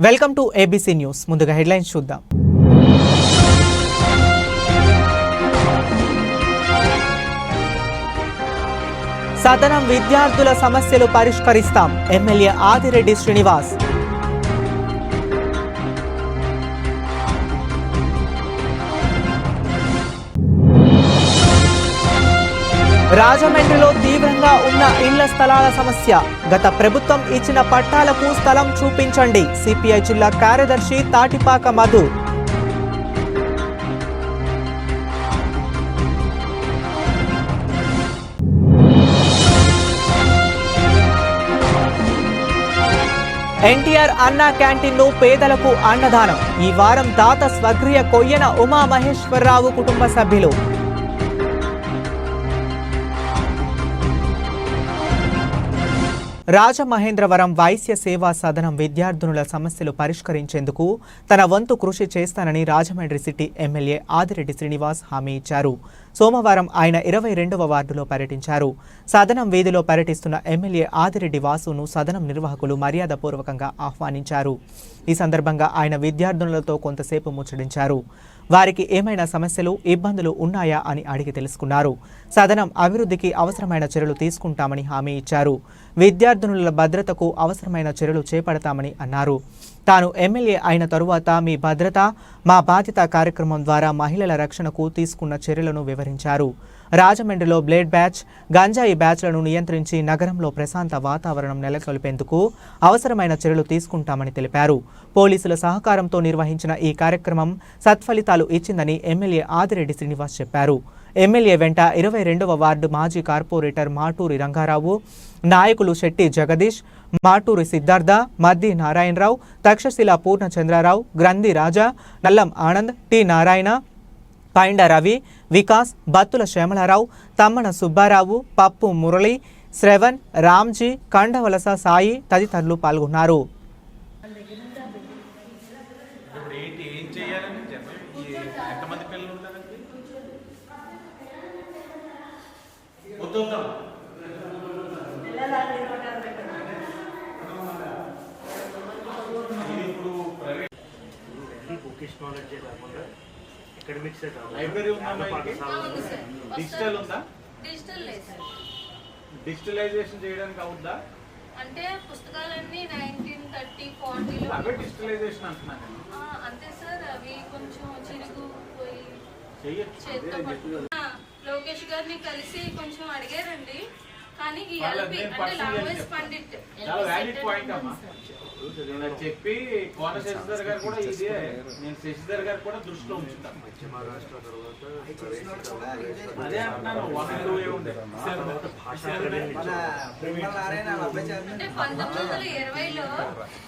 Welcome to ABC news. ముందుగా headlines చూద్దాం. సదనం విద్యార్థుల సమస్యలు పరిష్కరిస్తాం. ఎమ్మెల్యే ఆదిరెడ్డి శ్రీనివాస్. రాజమండ్రిలో తీవ్రంగా ఉన్న ఇళ్ల స్థలాల సమస్య. గత ప్రభుత్వం ఇచ్చిన పట్టాలకు స్థలం చూపించండి. సిపిఐ జిల్లా కార్యదర్శి తాటిపాక మధు. ఎన్టీఆర్ అన్నా క్యాంటీన్ను పేదలకు అన్నదానం. ఈ వారం దాత స్వగ్రియ కొయ్యన ఉమామహేశ్వరరావు కుటుంబ సభ్యులు. రాజమహేంద్రవరం వైశ్య సేవా సదనం విద్యార్థినుల సమస్యలు పరిష్కరించేందుకు తన వంతు కృషి చేస్తానని రాజమండ్రి సిటీ ఎమ్మెల్యే ఆదిరెడ్డి శ్రీనివాస్ హామీ ఇచ్చారు. సోమవారం ఆయన 22వ వార్డులో పర్యటించారు. సదనం వీధిలో పర్యటిస్తున్న ఎమ్మెల్యే ఆదిరెడ్డి వాసును సదనం నిర్వాహకులు మర్యాదపూర్వకంగా ఆహ్వానించారు. ఈ సందర్భంగా ఆయన విద్యార్థినులతో కొంతసేపు ముచ్చటించారు. వారికి ఏమైనా సమస్యలు, ఇబ్బందులు ఉన్నాయా అని అడిగి తెలుసుకున్నారు. సదనం అభివృద్ధికి అవసరమైన చర్యలు తీసుకుంటామని హామీ ఇచ్చారు. విద్యార్థినుల భద్రతకు అవసరమైన చర్యలు చేపడతామని అన్నారు. తాను ఎమ్మెల్యే అయిన తరువాత మీ భద్రత మా బాధ్యత కార్యక్రమం ద్వారా మహిళల రక్షణకు తీసుకున్న చర్యలను వివరించారు. రాజమండ్రిలో బ్లేడ్ బ్యాచ్, గంజాయి బ్యాచ్లను నియంత్రించి నగరంలో ప్రశాంత వాతావరణం నెలకొల్పేందుకు అవసరమైన చర్యలు తీసుకుంటామని తెలిపారు. పోలీసుల సహకారంతో నిర్వహించిన ఈ కార్యక్రమం సత్ఫలితాలు ఇచ్చిందని ఎమ్మెల్యే ఆదిరెడ్డి శ్రీనివాస్ చెప్పారు. ఎమ్మెల్యే వెంట 22వ వార్డు మాజీ కార్పొరేటర్ మాటూరి రంగారావు, నాయకులు శెట్టి జగదీష్, మాటూరి సిద్ధార్థ, మద్ది నారాయణరావు, తక్షశిల పూర్ణచంద్రరావు, గ్రంథి రాజా, నల్లం ఆనంద్, టి నారాయణ, పైండ రవి, వికాస్, బత్తుల శ్యామలారావు, తమ్మన సుబ్బారావు, పప్పు మురళి, శ్రవణ్, రామ్జీ, కండవలస సాయి తదితరులు పాల్గొన్నారు. డిజిటల్ ఉందా? డిజిటలైజేషన్ చేయడానికి అవుద్దా? అంటే పుస్తకాలన్నీ 1930-40లో అవే డిజిటలైజేషన్ అంటున్నాను. అంతే సార్, అవి కొంచెం చిరిగిపోయి లోకేష్ గారిని కలిసి కొంచెం అడిగారండి. కానీ ఈ ఎల్పి అంటే లాంగ్వేజ్ పండిట్ చెప్పి కోన శశిధర్ గారు కూడా ఇదే, నేను శశిధర్ గారు కూడా దృష్టిలో ఉంచుతాను. అదే అంటున్నాను, 1920లో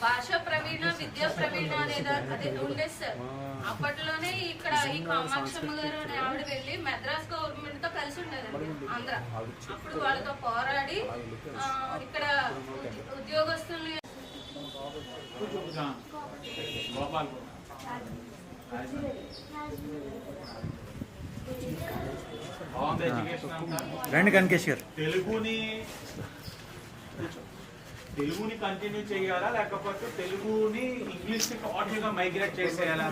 భాషా ప్రవీణ, విద్యా ప్రవీణ అనేది అదే ఉండేది సార్. అప్పట్లోనే ఇక్కడ ఈ కామాక్షమ్మ గారు అనే ఆవిడ వెళ్ళి మద్రాస్ గవర్నమెంట్ తో కలిసి ఉండేదండి ఆంధ్ర. అప్పుడు వాళ్ళతో పోరాడి ఇక్కడ ఉద్యోగస్తుల్ని రండి కనకేష్ గారు. తెలుగుని కంటిన్యూ చేయాలా, లేకపోతే తెలుగుని ఇంగ్లీష్ కి టోటల్ గా మైగ్రేట్ చేసేయాలా?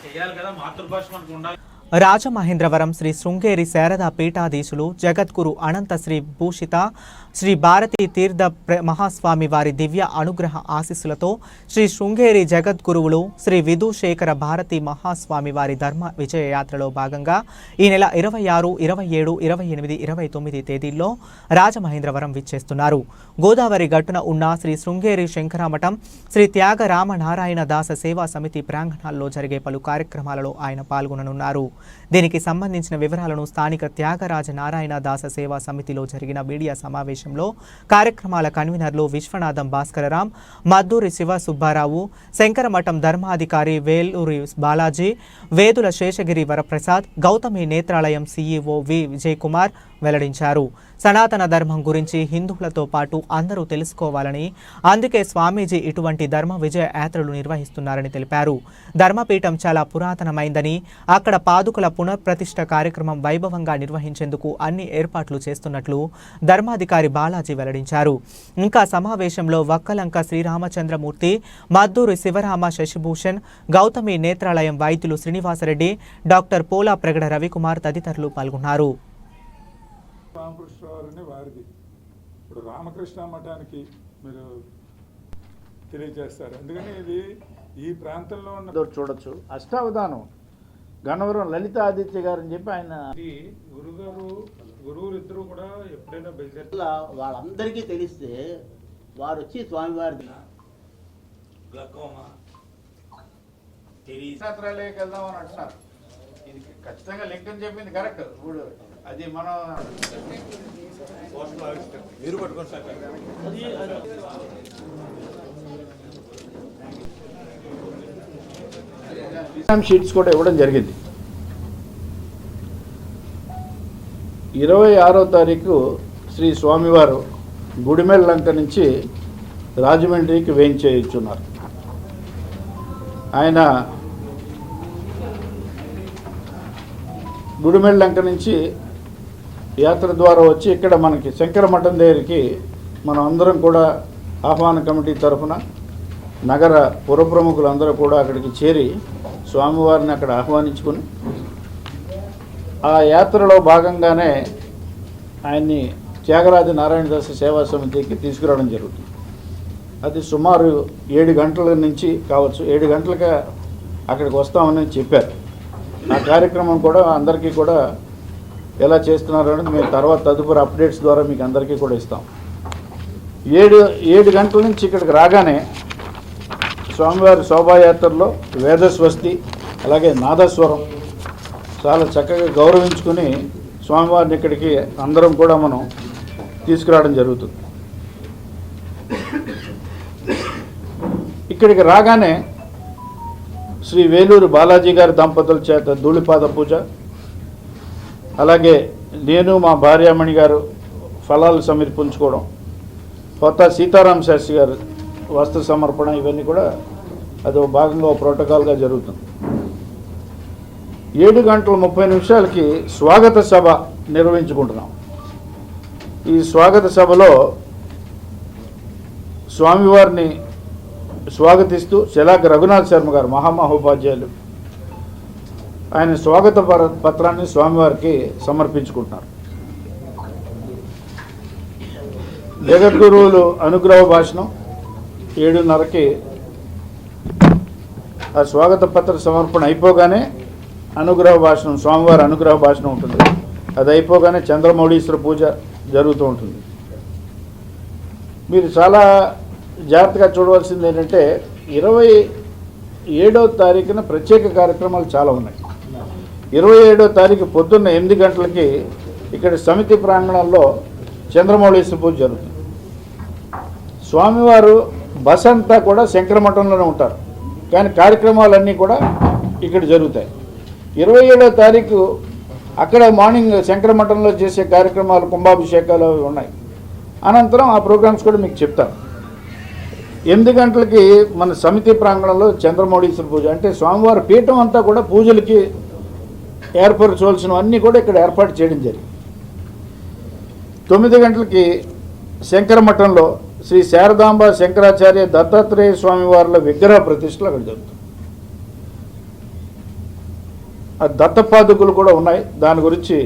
చేయాలి కదా, మాతృభాష మనకు ఉండాలి. రాజమహేంద్రవరం శ్రీ శృంగేరి శారదా పీఠాధీశులు జగద్గురు అనంత శ్రీ భూషిత శ్రీ భారతీ తీర్థ మహాస్వామి వారి దివ్య అనుగ్రహ ఆశీస్సులతో శ్రీ శృంగేరి జగద్గురువులు శ్రీ విధుశేఖర భారతీ మహాస్వామి వారి ధర్మ విజయ యాత్రలో భాగంగా ఈ నెల 26, 27, 28, 29 తేదీల్లో రాజమహేంద్రవరం విచ్చేస్తున్నారు. గోదావరి గట్టున ఉన్న శ్రీ శృంగేరి శంకరమఠం శ్రీ త్యాగ రామనారాయణ దాస సేవా సమితి ప్రాంగణాల్లో జరిగే పలు కార్యక్రమాలలో ఆయన పాల్గొననున్నారు. దీనికి సంబంధించిన వివరాలను స్థానిక త్యాగరాజ నారాయణ దాస సేవా సమితిలో జరిగిన మీడియా సమావేశంలో కార్యక్రమాల కన్వీనర్లు విశ్వనాథం భాస్కరరాం, మద్దూరి శివ సుబ్బారావు, శంకరమఠం ధర్మాధికారి వేలూరి బాలాజీ, వేదుల శేషగిరి వరప్రసాద్, గౌతమి నేత్రాలయం సిఇఓ వి విజయ్ కుమార్, వెల్లడించారు. సనాతన ధర్మం గురించి హిందువులతో పాటు అందరూ తెలుసుకోవాలని, అందుకే స్వామీజీ ఇటువంటి ధర్మ విజయ యాత్రలు నిర్వహిస్తున్నారని తెలిపారు. ధర్మపీఠం చాలా పురాతనమైందని, అక్కడ పాదుకల పునఃప్రతిష్ఠ కార్యక్రమం వైభవంగా నిర్వహించేందుకు అన్ని ఏర్పాట్లు చేస్తున్నట్లు ధర్మాధికారి బాలాజీ వెల్లడించారు. ఇంకా సమావేశంలో వక్కలంక శ్రీరామచంద్రమూర్తి, మద్దూరు శివరామ శశిభూషణ్, గౌతమి నేత్రాలయం వైద్యులు శ్రీనివాసరెడ్డి, డాక్టర్ పోలా ప్రగడ రవికుమార్ తదితరులు పాల్గొన్నారు. రామకృష్ణవారిని వారిది ఇప్పుడు రామకృష్ణ మఠానికి మీరు తెలియజేస్తారు. అందుకని ఇది ఈ ప్రాంతంలో ఉన్న చూడొచ్చు. అష్టావధానం గన్నవరం లలిత ఆదిత్య గారు అని చెప్పి ఆయన గురువులు ఇద్దరు కూడా ఎప్పుడైనా బయలుదేరి వాళ్ళందరికీ తెలిస్తే వారు వచ్చి స్వామివారి క్షేత్రాలయకి వెళ్దామని అంటున్నారు. ఇది ఖచ్చితంగా లింక్ అని చెప్పింది కరెక్ట్. ఇప్పుడు అది మనం మీరు పట్టుకోండి సార్. షీట్స్ కూడా ఇవ్వడం జరిగింది. 26వ తారీఖు శ్రీ స్వామివారు గుడిమెళ్ళ లంక నుంచి రాజమండ్రికి వేయించేయుచున్నారు. ఆయన గుడిమెళ్ళ లంక నుంచి యాత్ర ద్వారా వచ్చి ఇక్కడ మనకి శంకర మఠం దగ్గరికి మనం అందరం కూడా ఆహ్వాన కమిటీ తరఫున నగర పుర ప్రముఖులందరూ కూడా అక్కడికి చేరి స్వామివారిని అక్కడ ఆహ్వానించుకొని ఆ యాత్రలో భాగంగానే ఆయన్ని త్యాగరాజ నారాయణదాస సేవా సమితికి తీసుకురావడం జరుగుతుంది. అది సుమారు 7 గంటల నుంచి కావచ్చు, 7 గంటలకి అక్కడికి వస్తామని చెప్పారు. ఆ కార్యక్రమం కూడా అందరికీ కూడా ఎలా చేస్తున్నారు అనేది మేము తర్వాత తదుపరి అప్డేట్స్ ద్వారా మీకు అందరికీ కూడా ఇస్తాం. 7 గంటల నుంచి ఇక్కడికి రాగానే స్వామివారి శోభాయాత్రలో వేదస్వస్తి అలాగే నాదస్వరం చాలా చక్కగా గౌరవించుకుని స్వామివారిని ఇక్కడికి అందరం కూడా మనం తీసుకురావడం జరుగుతుంది. ఇక్కడికి రాగానే శ్రీ వేలూరు బాలాజీ గారి దంపతుల చేత ధూళిపాద పూజ, అలాగే నేను మా భార్యామణి గారు ఫలాలు సమర్పించుకోవడం, కొత్త సీతారాం శాస్త్రి గారు వస్త్ర సమర్పణ, ఇవన్నీ కూడా అది భాగంగా ప్రోటోకాల్గా జరుగుతుంది. 7:30 స్వాగత సభ నిర్వహించుకుంటున్నాం. ఈ స్వాగత సభలో స్వామివారిని స్వాగతిస్తూ శలాక రఘునాథ్ శర్మ గారు మహామహోపాధ్యాయులు ఆయన స్వాగత పత్రాన్ని స్వామివారికి సమర్పించుకుంటున్నారు. జగద్గురువులు అనుగ్రహ భాషణం 7:30కి ఆ స్వాగత పత్ర సమర్పణ అయిపోగానే అనుగ్రహ భాషణం, స్వామివారి అనుగ్రహ భాషణం ఉంటుంది. అది అయిపోగానే చంద్రమౌళీశ్వర పూజ జరుగుతూ ఉంటుంది. మీరు చాలా జాగ్రత్తగా చూడవలసింది ఏంటంటే 27వ తారీఖున ప్రత్యేక కార్యక్రమాలు చాలా ఉన్నాయి. 27వ తారీఖు పొద్దున్న 8 గంటలకి ఇక్కడ సమితి ప్రాంగణంలో చంద్రమౌళీశ్వర పూజ జరుగుతుంది. స్వామివారు బస్ అంతా కూడా శంకరమఠంలోనే ఉంటారు, కానీ కార్యక్రమాలన్నీ కూడా ఇక్కడ జరుగుతాయి. 27వ తారీఖు అక్కడ మార్నింగ్ శంకరమఠంలో చేసే కార్యక్రమాలు, కుంభాభిషేకాలు అవి ఉన్నాయి. అనంతరం ఆ ప్రోగ్రామ్స్ కూడా మీకు చెప్తాను. 8 గంటలకి మన సమితి ప్రాంగణంలో చంద్రమౌళీశ్వర పూజ, అంటే స్వామివారి పీఠం అంతా కూడా పూజలకి ఏర్పరచవలసినవన్నీ కూడా ఇక్కడ ఏర్పాటు చేయడం జరిగింది. 9 గంటలకి శంకరమఠంలో శ్రీ శారదాంబ శంకరాచార్య దత్తాత్రేయ స్వామివార్ల విగ్రహ ప్రతిష్టలు అక్కడ జరుగుతుంది. ఆ దత్తపాదుకులు కూడా ఉన్నాయి. దాని గురించి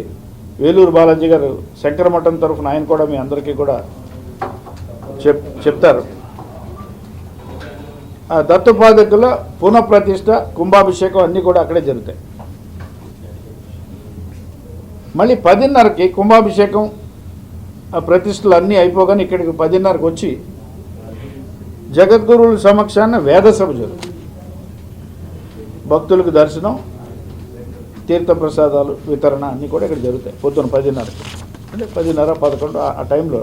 వేలూరు బాలాజీ గారు శంకరమఠం తరఫున ఆయన కూడా మీ అందరికీ కూడా చెప్తారు. ఆ దత్తపాదుకుల పునఃప్రతిష్ఠ, కుంభాభిషేకం అన్నీ కూడా అక్కడే జరుగుతాయి. మళ్ళీ 10:30కి కుంభాభిషేకం ఆ ప్రతిష్టలు అన్నీ అయిపోగానే ఇక్కడికి 10:30కి వచ్చి జగద్గురువుల సమక్షాన వేదసభ జరుగుతుంది. భక్తులకు దర్శనం, తీర్థప్రసాదాలు వితరణ అన్నీ కూడా ఇక్కడ జరుగుతాయి. పొద్దున 10:30కి, అంటే 10:30, 11 ఆ టైంలో.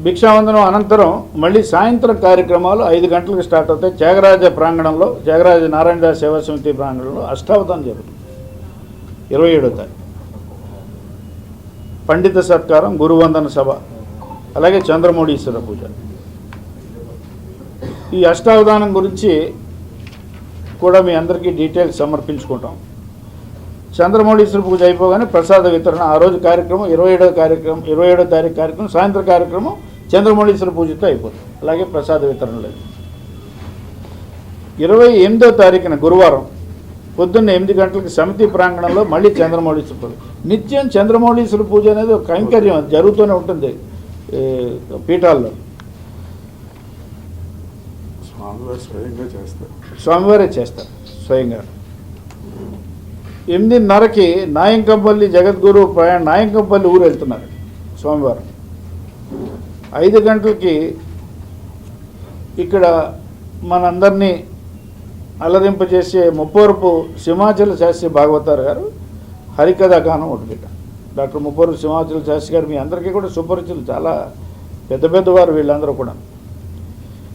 భిక్షావందనం అనంతరం మళ్ళీ సాయంత్రం కార్యక్రమాలు 5 గంటలకు స్టార్ట్ అవుతాయి. త్యాగరాజ ప్రాంగణంలో, త్యాగరాజ నారాయణదాస్ సేవా సమితి ప్రాంగణంలో అష్టావధానం జరుగుతుంది. 27వ తారీఖు పండిత సత్కారం, గురువందన సభ, అలాగే చంద్రమౌళీశ్వర పూజ. ఈ అష్టావధానం గురించి కూడా మీ అందరికీ డీటెయిల్స్ సమర్పించుకుంటాం. చంద్రమౌళీశ్వర పూజ అయిపోగానే ప్రసాద వితరణ, ఆ రోజు కార్యక్రమం 27వ తారీఖు కార్యక్రమం, సాయంత్రం కార్యక్రమం చంద్రమౌళీశ్వర పూజతో అయిపోతుంది. అలాగే ప్రసాద వితరణ లేదు. 28వ తారీఖున గురువారం పొద్దున్న 8 గంటలకు సమితి ప్రాంగణంలో మళ్ళీ చంద్రమౌళీశ్వర పూజ. నిత్యం చంద్రమౌళీశ్వర పూజ అనేది ఒక కైంకర్యం, జరుగుతూనే ఉంటుంది పీఠాల్లో. స్వామివారే చేస్తారు స్వయంగా. 8:30కి నాయంకంపల్లి జగద్గురు నాయంకంపల్లి ఊరు వెళ్తున్నారు స్వామివారు. 5 గంటలకి ఇక్కడ మనందరినీ అలరింపజేసే ముప్పవరపు సింహాచల శాస్త్రి భాగవతారు గారు హరికథా గానం ఒకటి పెట్టారు. డాక్టర్ ముప్పవరపు సింహాచల శాస్త్రి గారు మీ అందరికీ కూడా సుపరిచితులు, చాలా పెద్దవారు వీళ్ళందరూ కూడా.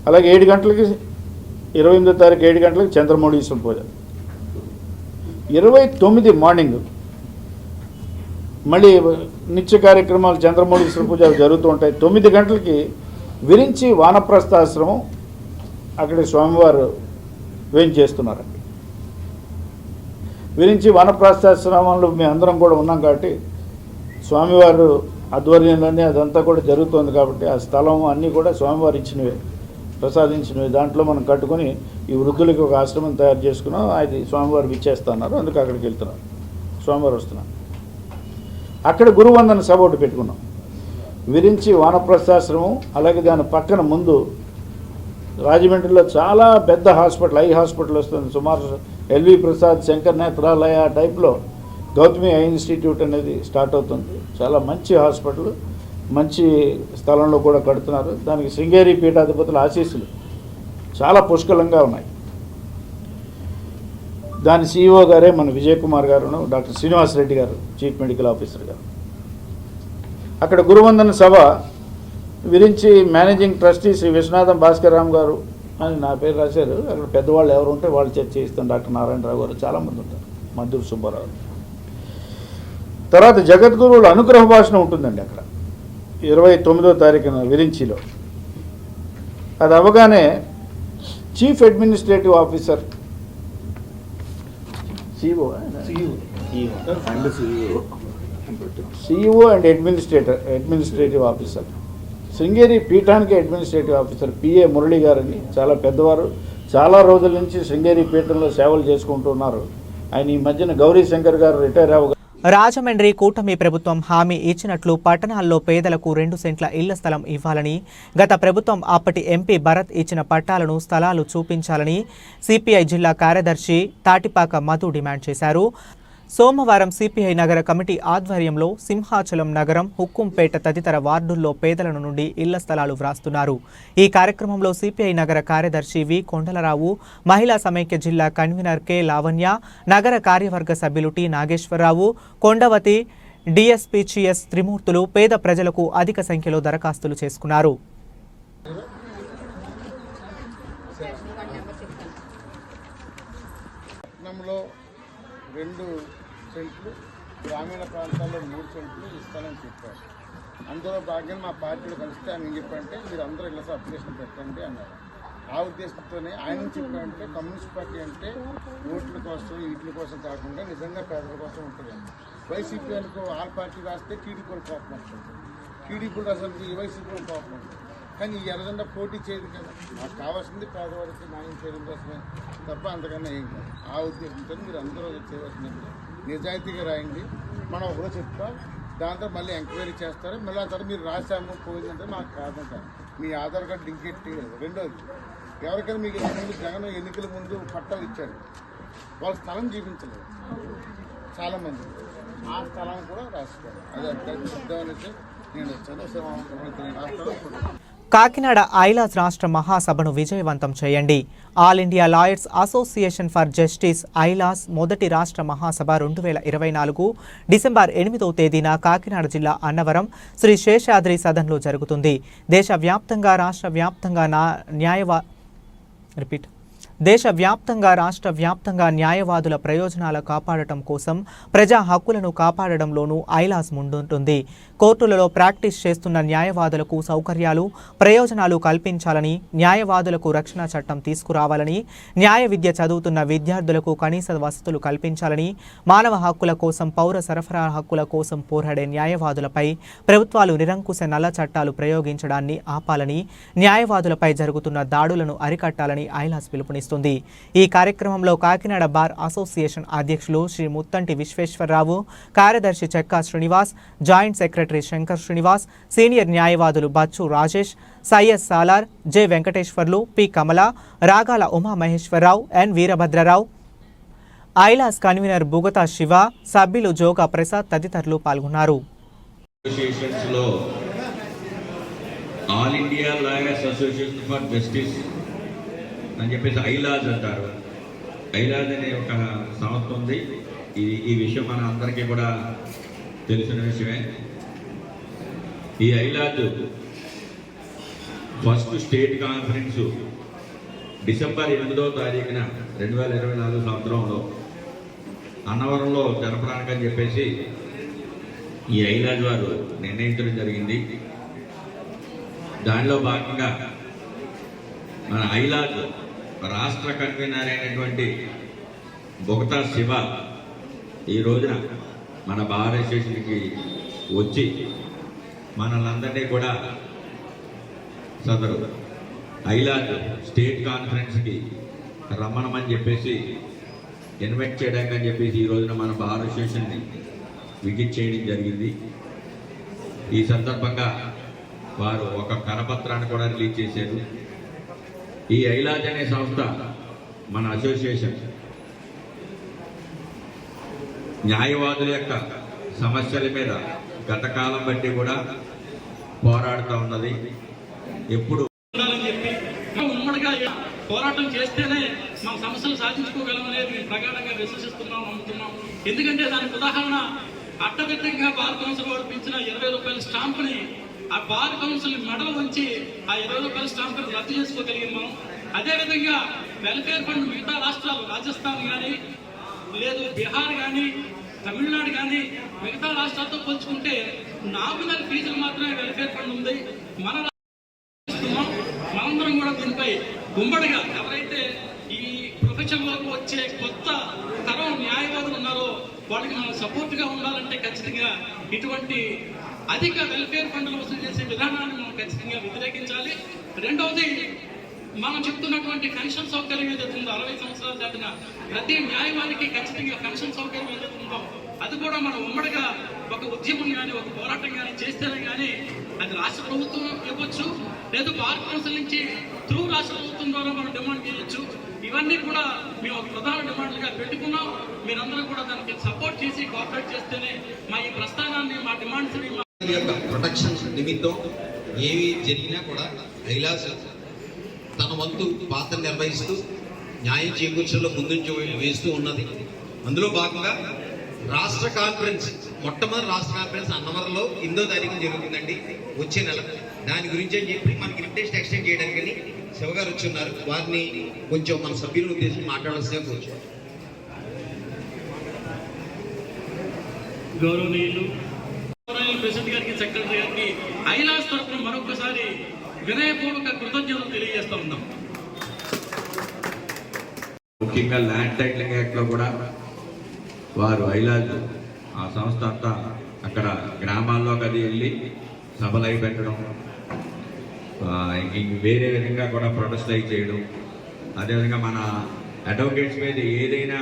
అలాగే 7 గంటలకి 28వ తారీఖు 7 గంటలకి చంద్రమౌళీశ్వర పూజ. 29 మార్నింగ్ మళ్ళీ నిత్య కార్యక్రమాలు చంద్రమౌళీశ్వర పూజ జరుగుతూ ఉంటాయి. 9 గంటలకి విరించి వానప్రస్థాశ్రమం అక్కడి స్వామివారు వేయించేస్తున్నారండి. విరించి వానప్రస్థాశ్రమంలో మేము అందరం కూడా ఉన్నాం కాబట్టి స్వామివారు ఆధ్వర్యంలోనే అదంతా కూడా జరుగుతుంది కాబట్టి ఆ స్థలం అన్నీ కూడా స్వామివారు ఇచ్చినవే, ప్రసాదించినవి. దాంట్లో మనం కట్టుకొని ఈ వృద్ధులకి ఒక ఆశ్రమం తయారు చేసుకున్నాం. అది స్వామివారు ఇచ్చేస్తున్నారు, అందుకు అక్కడికి వెళ్తున్నారు. స్వామివారు వస్తున్నారు. అక్కడ గురువందన సభ ఒకటి పెట్టుకున్నాం. విరించి వానప్రస్థాశ్రమం, అలాగే దాని పక్కన ముందు రాజమండ్రిలో చాలా పెద్ద హాస్పిటల్, ఐ హాస్పిటల్ వస్తుంది. సుమారు ఎల్వి ప్రసాద్ శంకర్ నేత్రాలయ టైప్లో గౌతమి ఐ ఇన్స్టిట్యూట్ అనేది స్టార్ట్ అవుతుంది. చాలా మంచి హాస్పిటల్, మంచి స్థలంలో కూడా కడుతున్నారు. దానికి శృంగేరి పీఠాధిపతుల ఆశీస్సులు చాలా పుష్కలంగా ఉన్నాయి. దాని CEO గారే మన విజయ్ కుమార్ గారును, డాక్టర్ శ్రీనివాసరెడ్డి గారు చీఫ్ మెడికల్ ఆఫీసర్ గారు. అక్కడ గురువందన సభ విరించి మేనేజింగ్ ట్రస్టీ శ్రీ విశ్వనాథం భాస్కర్ రామ్ గారు అని నా పేరు రాశారు. అక్కడ పెద్దవాళ్ళు ఎవరు ఉంటే వాళ్ళు చర్చ చేస్తాం. డాక్టర్ నారాయణరావు గారు చాలామంది ఉంటారు, మద్దూరు సుబ్బారావు. తర్వాత జగద్గురువుల అనుగ్రహ భాషణ ఉంటుందండి అక్కడ 29వ తారీఖున విరించిలో. అది అవగానే chief administrative officer CEO and administrative officer, Sringeri పీఠానికి అడ్మినిస్ట్రేటివ్ ఆఫీసర్ PA మురళి గారని చాలా పెద్దవారు, చాలా రోజుల నుంచి శృంగేరి పీఠంలో సేవలు చేసుకుంటున్నారు. ఆయన ఈ మధ్యన గౌరీ శంకర్ గారు రిటైర్ అవ్వగా రాజమండ్రి కూటమి ప్రభుత్వం హామీ ఇచ్చినట్లు పట్టణాల్లో పేదలకు 2 సెంట్ల ఇళ్ల స్థలం ఇవ్వాలని, గత ప్రభుత్వం అప్పటి MP భరత్ ఇచ్చిన పట్టాలను స్థలాలు చూపించాలని CPI జిల్లా కార్యదర్శి తాటిపాక మధు డిమాండ్ చేశారు. సోమవారం CPI నగర కమిటీ ఆధ్వర్యంలో సింహాచలం నగరం, హుక్కుంపేట తదితర వార్డుల్లో పేదల నుండి ఇళ్ల స్థలాలు వ్రాస్తున్నారు. ఈ కార్యక్రమంలో CPI నగర కార్యదర్శి వి కొండలరావు, మహిళా సమైక్య జిల్లా కన్వీనర్ కె లావణ్య, నగర కార్యవర్గ సభ్యులు టి నాగేశ్వరరావు, కొండవతి, DSPCS త్రిమూర్తులు పేద ప్రజలకు అధిక సంఖ్యలో దరఖాస్తులు చేసుకున్నారు. సెంట్లు, గ్రామీణ ప్రాంతాల్లో 3 సెంట్లు ఇస్తానని చెప్పారు. అందులో భాగంగా మా పార్టీలో కలిస్తే ఆయన ఏం చెప్పారంటే మీరు అందరూ ఇలా అప్లికేషన్ పెట్టండి అన్నారు. ఆ ఉద్దేశంతోనే ఆయన చెప్పారంటే కమ్యూనిస్ట్ పార్టీ అంటే ఓట్ల కోసం వీటి కోసం కాకుండా నిజంగా పేదల కోసం ఉంటుంది. వైసీపీ అనుకో ఆల్ పార్టీ రాస్తే టీడీపీ కోపం వస్తుంది, టీడీపీ రాసరికి వైసీపీ కోపం వస్తుంది. కానీ ఈ ఎర్రజెండా పోటీ చేయదు కదా. మాకు కావాల్సింది పేదవారికి న్యాయం చేయడం కోసమే తప్ప అంతకన్నా ఏం కాదు. ఆ ఉద్దేశంతో మీరు అందరూ చేయవలసినది నిజాయితీగా రాయండి. మనం ఒకరోజు చెప్తాం, దాంతో మళ్ళీ ఎంక్వైరీ చేస్తారు. మళ్ళీ ఆ తర్వాత మీరు రాసాము పోయిందంటే మాకు కాదంటారు. మీ ఆధార్ కార్డు లింక్ ఎట్టి. రెండోది, ఎవరికైనా మీకు ముందు జగన్ ఎన్నికల ముందు పట్టాలు ఇచ్చారు, వాళ్ళ స్థలం చూపించలేదు చాలామంది. ఆ స్థలం కూడా రాసుకోవాలి. అది అర్థం నేను వచ్చాను. కాకినాడ ఐలాస్ రాష్ట్ర మహాసభను విజయవంతం చేయండి. All India lawyers association for justice AILAJ మొదటి రాష్ట్ర మహాసభ 2024 డిసెంబర్ 8వ తేదీన కాకినాడ జిల్లా అన్నవరం శ్రీ శేషాద్రి సదన్లో జరుగుతుంది. దేశవ్యాప్తంగా రాష్ట్ర వ్యాప్తంగా దేశవ్యాప్తంగా రాష్ట్ర వ్యాప్తంగా న్యాయవాదుల ప్రయోజనాల కాపాడటం కోసం ప్రజా హక్కులను కాపాడడంలోనూ ఐలాస్ ముందుంటుంది. కోర్టులలో ప్రాక్టీస్ చేస్తున్న న్యాయవాదులకు సౌకర్యాలు, ప్రయోజనాలు కల్పించాలని, న్యాయవాదులకు రక్షణ చట్టం తీసుకురావాలని, న్యాయ విద్య చదువుతున్న విద్యార్థులకు కనీస వసతులు కల్పించాలని, మానవ హక్కుల కోసం, పౌర సరఫరా హక్కుల కోసం పోరాడే న్యాయవాదులపై ప్రభుత్వాలు నిరంకుశ నల్ల చట్టాలు ప్రయోగించడాన్ని ఆపాలని, న్యాయవాదులపై జరుగుతున్న దాడులను అరికట్టాలని ఐలాస్ పిలుపునిస్తుంది. ఈ కార్యక్రమంలో కాకినాడ బార్ అసోసియేషన్ అధ్యక్షులు శ్రీ ముత్తంటి విశ్వేశ్వరరావు, కార్యదర్శి Chekka Srinivas, joint secretary Shankar Srinivas, senior న్యాయవాదులు Bachchu Rajesh, Syed Salar, J Venkateswarlu, P Kamala, Ragala Umamaheswararao, N Veerabhadrarao, AILAJ convener Bugatha Siva, సభ్యులు జోగా ప్రసాద్ తదితరులు పాల్గొన్నారు. All India lawyers association for justice అని చెప్పేసి ఐలాజ్ అంటారు. ఐలాజ్ అనే ఒక సంస్థ ఉంది. ఈ విషయం మన అందరికీ కూడా తెలిసిన విషయమే. ఈ ఐలాజ్ ఫస్ట్ స్టేట్ కాన్ఫరెన్స్ డిసెంబర్ 8వ తారీఖున 2024 సంవత్సరంలో అన్నవరంలో జరపడానికని చెప్పేసి ఈ ఐలాజ్ వారు నిర్ణయించడం జరిగింది. దానిలో భాగంగా మన ఐలాజ్ రాష్ట్ర కన్వీనర్ అయినటువంటి బొగతా శివ ఈ రోజున మన బార్ అసోసియేషన్కి వచ్చి మనల్ని కూడా సదరు ఐలాజ్ స్టేట్ కాన్ఫరెన్స్కి రమ్మనమని చెప్పేసి ఇన్వైట్ చేయడానికి అని చెప్పేసి ఈ రోజున మన బార్ అసోసియేషన్ని విజిట్ చేయడం జరిగింది. ఈ సందర్భంగా వారు ఒక కరపత్రాన్ని కూడా రిలీజ్ చేశారు. ఈ ఐలాజ్ అనే సంస్థ మన అసోసియేషన్ న్యాయవాదుల యొక్క సమస్యల మీద గత కాలం బట్టి కూడా పోరాడుతూ ఉన్నది. ఎప్పుడు ఉమ్మడిగా పోరాటం చేస్తేనే మన సమస్యలు సాధించుకోగలమనేది మేము ప్రగాఢంగా విశ్వసిస్తున్నాం, నమ్ముతున్నాం. ఎందుకంటే దానికి ఉదాహరణ అట్టబెట్టంగా బార్ కౌన్సిల్ వాడు పెంచిన 20 రూపాయల స్టాంపుని ఆ బార్ కౌన్సిల్ మెడలు వంచి ఆ 20 రూపాయల స్టాంపుని రద్దు చేసుకోగలిగాం మనం. అదేవిధంగా వెల్ఫేర్ ఫండ్ మిగతా రాష్ట్రాలు, రాజస్థాన్ కానీ లేదు బీహార్ కానీ తమిళనాడు కానీ మిగతా రాష్ట్రాలతో పోల్చుకుంటే నామినల్ ఫీజులు మాత్రమే వెల్ఫేర్ ఫండ్ ఉంది. మనందరం కూడా దీనిపై గుమ్మడిగా ఎవరైతే ఈ ప్రొఫెషన్లోకి వచ్చే కొత్త తరం న్యాయవాదులు ఉన్నారో వాళ్ళకి మనం సపోర్ట్గా ఉండాలంటే ఖచ్చితంగా ఇటువంటి అధిక వెల్ఫేర్ ఫండ్లు వసూలు చేసే విధానాన్ని మనం ఖచ్చితంగా వ్యతిరేకించాలి. రెండవది, మనం చెప్తున్నటువంటి పెన్షన్ సౌకర్యం ఏదైతే ఉందో 60 సంవత్సరాలు దాటిన ప్రతి న్యాయవాదికి ఖచ్చితంగా పెన్షన్ సౌకర్యం ఏదైతే ఉందో అది కూడా మనం ఉమ్మడిగా ఒక ఉద్యమం కానీ ఒక పోరాటం కానీ చేస్తేనే కానీ అది రాష్ట్ర ప్రభుత్వం ఇవ్వచ్చు, లేదు బార్ కౌన్సిల్ నుంచి త్రూ రాష్ట్ర ప్రభుత్వం ద్వారా మనం డిమాండ్ చేయొచ్చు. ఇవన్నీ కూడా మేము ఒక ప్రధాన డిమాండ్లుగా పెట్టుకున్నాం. మీరందరూ కూడా దానికి సపోర్ట్ చేసి కోఆపరేట్ చేస్తేనే మా ఈ ప్రస్థానాన్ని, మా డిమాండ్స్ యొక్క ప్రొటెక్షన్ నిమిత్తం ఏవి జరిగినా కూడా ఐలాస్ తన వంతు పాత్ర నిర్వహిస్తూ న్యాయం చేకూర్చడంలో ముందుంచి వేస్తూ ఉన్నది. అందులో భాగంగా రాష్ట్ర కాన్ఫరెన్స్, మొట్టమొదటి రాష్ట్ర కాన్ఫరెన్స్ అన్నవరంలో 8వ తారీఖున జరుగుతుందండి, వచ్చే నెల. దాని గురించి అని చెప్పి మనకి ఇన్విటేషన్ ఎక్స్టెండ్ చేయడానికి శివ గారు వచ్చి ఉన్నారు. వారిని కొంచెం మన సభ్యులను ఉద్దేశించి మాట్లాడాల్సిందిగా కూర్చో. గౌరవనీయులు ప్రెసిడెంట్ గారికి, సెక్రటరీ గారికి ఐలాస్ తరఫున మరొకసారి వినయపూర్వక కృతజ్ఞతలు తెలియజేస్తా ఉన్నాం. ముఖ్యంగా ల్యాండ్ టైటిలింగ్ యాక్ట్లో కూడా వారు ఐలాజ్ ఆ సంస్థ అంతా అక్కడ గ్రామాల్లోకి అది వెళ్ళి సభలు అయి పెట్టడం, వేరే విధంగా కూడా ప్రొటెస్ట్ అయి చేయడం, అదేవిధంగా మన అడ్వకేట్స్ మీద ఏదైనా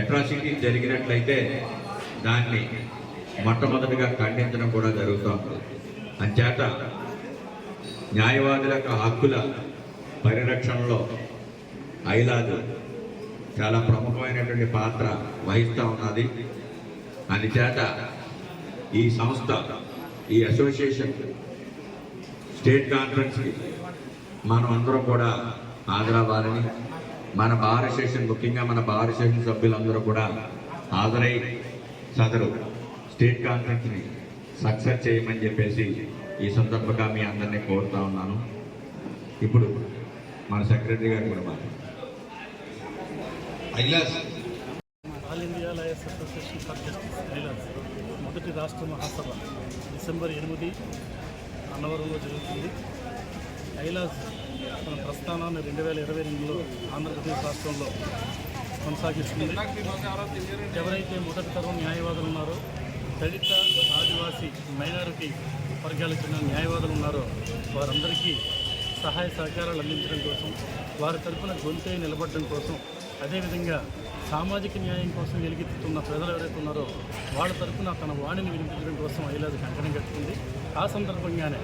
అట్రాసిటీ జరిగినట్లయితే దాన్ని మొట్టమొదటిగా ఖండించడం కూడా జరుగుతుంది. అంచేత న్యాయవాదుల యొక్క హక్కుల పరిరక్షణలో ఐలాజ్ చాలా ప్రముఖమైనటువంటి పాత్ర వహిస్తూ ఉన్నది. అందుచేత ఈ సంస్థ, ఈ అసోసియేషన్ స్టేట్ కాన్ఫరెన్స్కి మనం అందరం కూడా హాజరవ్వాలని, మన బార్ అసోసియేషన్, ముఖ్యంగా మన బార్ అసోసియేషన్ సభ్యులందరూ కూడా హాజరై సదరు స్టేట్ కాన్ఫరెన్స్ని సక్సెస్ చేయమని చెప్పేసి ఈ సందర్భంగా మీ అందరినీ కోరుతా ఉన్నాను. ఇప్పుడు మన సెక్రటరీ గారు కూడా మాట్లాడారు. AILAJ all India lawyers association for justice AILAJ మొదటి రాష్ట్ర మహాసభ డిసెంబర్ 8 అన్నవరంలో జరుగుతుంది. ఐలాస్ తన ప్రస్థానాన్ని 2022లో ఆంధ్రప్రదేశ్ రాష్ట్రంలో కొనసాగిస్తుంది. ఎవరైతే మొదటి తరం న్యాయవాదులు ఉన్నారో, దళిత, ఆదివాసీ, మైనారిటీ వర్గాలకు చెందిన న్యాయవాదులు ఉన్నారో వారందరికీ సహాయ సహకారాలు అందించడం కోసం, వారి తరఫున గొంతే నిలబడడం కోసం, అదేవిధంగా సామాజిక న్యాయం కోసం వెలిగెత్తుతున్న ప్రజలు ఎవరైతే ఉన్నారో వాళ్ళ తరఫున తన వాణిని వినిపించడం కోసం ఐలాస్ కంకణం కట్టుకుంది. ఆ సందర్భంగానే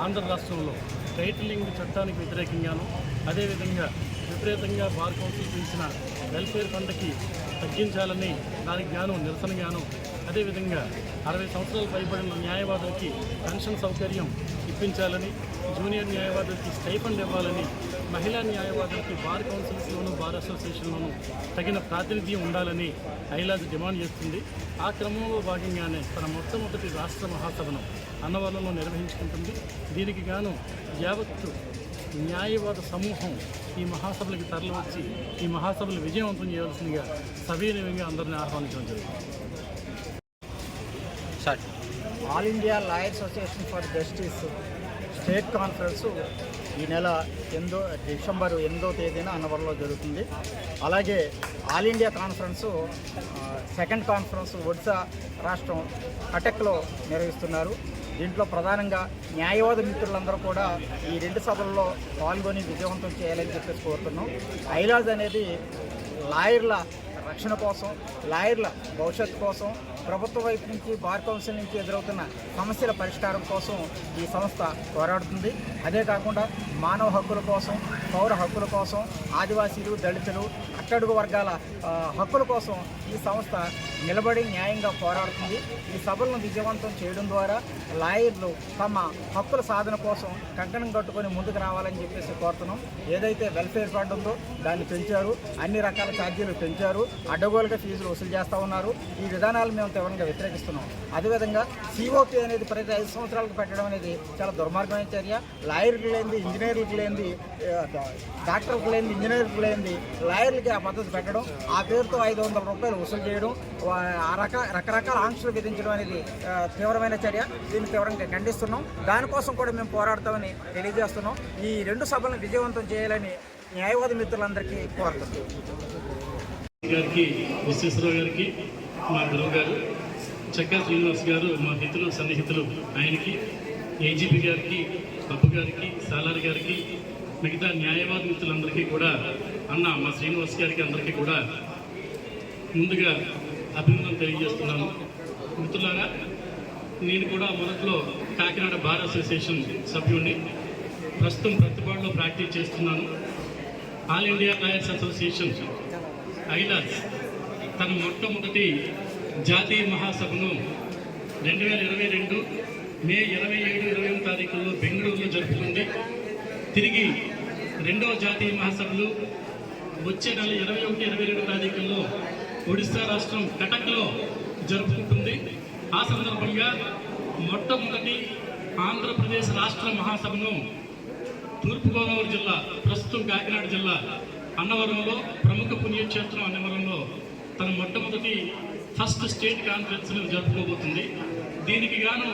ఆంధ్ర రాష్ట్రంలో టైటిలింగ్ చట్టానికి వ్యతిరేకంగాను, అదేవిధంగా విపరీతంగా బార్ కౌన్సిల్ పెంచిన వెల్ఫేర్ ఫండ్కి తగ్గించాలని దానికి గాను నిరసనగాను, అదేవిధంగా 60 సంవత్సరాలు పైబడిన న్యాయవాదులకి పెన్షన్ సౌకర్యం ఇప్పించాలని, జూనియర్ న్యాయవాదులకి స్టైఫండ్ ఇవ్వాలని, మహిళా న్యాయవాదులకి బార్ కౌన్సిల్స్లోనూ బార్ అసోసియేషన్లోనూ తగిన ప్రాతినిధ్యం ఉండాలని ఐలాస్ డిమాండ్ చేస్తుంది. ఆ క్రమంలో భాగంగానే తన మొట్టమొదటి రాష్ట్ర మహాసభను అన్నవరంలో నిర్వహించుకుంటుంది. దీనికి గాను యావత్తు న్యాయవాద సమూహం ఈ మహాసభలకు తరలివచ్చి ఈ మహాసభలు విజయవంతం చేయవలసిందిగా సవినయంగా అందరినీ ఆహ్వానించడం జరుగుతుంది. All India lawyers association for justice state conference ఈ నెల డిసెంబర్ 8వ తేదీన అన్నవరంలో జరుగుతుంది. అలాగే all India conference second conference Odisha రాష్ట్రం కటక్లో నిర్వహిస్తున్నారు. దీంట్లో ప్రధానంగా న్యాయవాద మిత్రులందరూ కూడా ఈ 2 సభల్లో పాల్గొని విజయవంతం చేయాలని చెప్పేసి కోరుతున్నాం. ఐలాస్ అనేది లాయర్ల రక్షణ కోసం, లాయర్ల భవిష్యత్తు కోసం, ప్రభుత్వ వైపు నుంచి బార్ కౌన్సిల్ నుంచి ఎదురవుతున్న సమస్యల పరిష్కారం కోసం ఈ సంస్థ పోరాడుతుంది. అదే కాకుండా మానవ హక్కుల కోసం, పౌర హక్కుల కోసం, ఆదివాసీలు, దళితులు, అట్టడుగు వర్గాల హక్కుల కోసం ఈ సంస్థ నిలబడి న్యాయంగా పోరాడుతుంది. ఈ సభలను విజయవంతం చేయడం ద్వారా లాయర్లు తమ హక్కుల సాధన కోసం కంకణం కట్టుకొని ముందుకు రావాలని చెప్పేసి కోరుతున్నాం. ఏదైతే వెల్ఫేర్ ఫండ్ ఉందో దాన్ని పెంచారు, అన్ని రకాల ఛార్జీలు పెంచారు, అడ్డగోలుగా ఫీజులు వసూలు చేస్తూ ఉన్నారు. ఈ విధానాలు మేము తీవ్రంగా వ్యతిరేకిస్తున్నాం. అదేవిధంగా COP అనేది ప్రతి 5 సంవత్సరాలకు పెట్టడం అనేది చాలా దుర్మార్గమైన చర్య. లాయర్లకు లేనిది, ఇంజనీర్లకు లేనిది, డాక్టర్లకు లేనిది, ఇంజనీర్లకు లేనిది లాయర్లకి ఆ పద్ధతి పెట్టడం, ఆ పేరుతో 500 రూపాయలు వసూలు చేయడం, రకరకాల ఆంక్షలు విధించడం అనేది తీవ్రమైన చర్య. దీన్ని తీవ్రంగా ఖండిస్తున్నాం. దానికోసం కూడా మేము పోరాడతామని తెలియజేస్తున్నాం. ఈ 2 సభలను విజయవంతం చేయాలని న్యాయవాద మిత్రులందరికీ కోరుతున్నాం. గారికి, విశ్వేశ్వరరావు గారికి, మా గురువు గారు చక్కా శ్రీనివాస్ గారు, మా హితులు సన్నిహితులు, ఆయనకి, AGP గారికి, పప్పు గారికి, సాలారి గారికి, మిగతా న్యాయవాద మిత్రులందరికీ కూడా, అన్న మా శ్రీనివాస్ గారికి అందరికీ కూడా ముందుగా అభినందన తెలియజేస్తున్నాను. మిత్రులారా, నేను కూడా మొదట్లో కాకినాడ బార్ అసోసియేషన్ సభ్యుడిని, ప్రస్తుతం ప్రతిపాడులో ప్రాక్టీస్ చేస్తున్నాను. ఆల్ ఇండియా లాయర్స్ అసోసియేషన్ ఐలాస్ తన మొట్టమొదటి జాతీయ మహాసభను 2022 మే 27, 28 తారీఖుల్లో బెంగళూరులో జరుపుకుంది. తిరిగి 2వ జాతీయ మహాసభలు వచ్చే నెల 21, 22 తారీఖుల్లో ఒడిశా రాష్ట్రం కటక్లో జరుపుకుంటుంది. ఆ సందర్భంగా మొట్టమొదటి ఆంధ్రప్రదేశ్ రాష్ట్ర మహాసభను తూర్పుగోదావరి జిల్లా, ప్రస్తుతం కాకినాడ జిల్లా అన్నవరంలో, ప్రముఖ పుణ్యక్షేత్రం అన్నవరంలో తన మొట్టమొదటి ఫస్ట్ స్టేట్ కాన్ఫరెన్స్ జరుపుకోబోతుంది. దీనికి గాను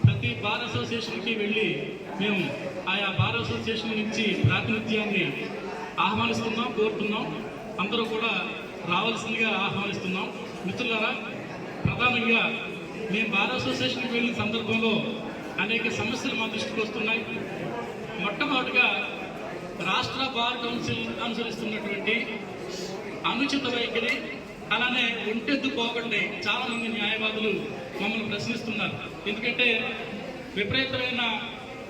ప్రతి బార్ అసోసియేషన్కి వెళ్ళి మేము ఆయా బార్ అసోసియేషన్ నుంచి ప్రాతినిధ్యాన్ని ఆహ్వానిస్తున్నాం, కోరుతున్నాం. అందరూ కూడా రావాల్సిందిగా ఆహ్వానిస్తున్నాం. మిత్రులారా, ప్రధానంగా మేము బార్ అసోసియేషన్కి వెళ్ళిన సందర్భంలో అనేక సమస్యలు మా దృష్టికి వస్తున్నాయి. మొట్టమొదటిగా రాష్ట్ర బార్ కౌన్సిల్ అనుసరిస్తున్నటువంటి అనుచిత వైఖరి, అలానే ఒంటెద్దు పోకండి చాలా మంది న్యాయవాదులు మమ్మల్ని ప్రశ్నిస్తున్నారు. ఎందుకంటే విపరీతమైన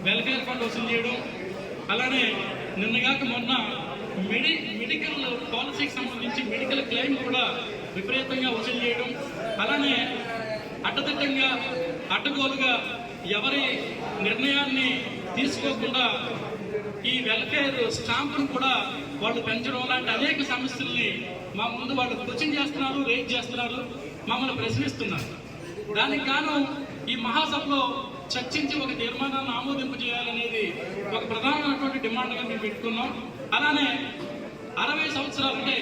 వెల్ఫేర్ ఫండ్ వసూలు చేయడం, అలానే నిన్నగాక మొన్న మెడికల్ పాలసీకి సంబంధించి మెడికల్ క్లెయిమ్ కూడా విపరీతంగా వసూలు చేయడం, అలానే అడ్డదిడ్డంగా, అడ్డగోలుగా ఎవరి నిర్ణయాన్ని తీసుకోకుండా ఈ వెల్ఫేర్ స్టాంపును కూడా వాళ్ళు పెంచడం లాంటి అనేక సమస్యల్ని మా ముందు వాళ్ళు క్వశ్చన్ చేస్తున్నారు, రేజ్ చేస్తున్నారు, మమ్మల్ని ప్రశ్నిస్తున్నారు. దానికి గాను ఈ మహాసభలో చర్చించి ఒక తీర్మానాన్ని ఆమోదింపు చేయాలనేది ఒక ప్రధానమైనటువంటి డిమాండ్గా మేము పెట్టుకున్నాం. అలానే 60 సంవత్సరాలు అంటే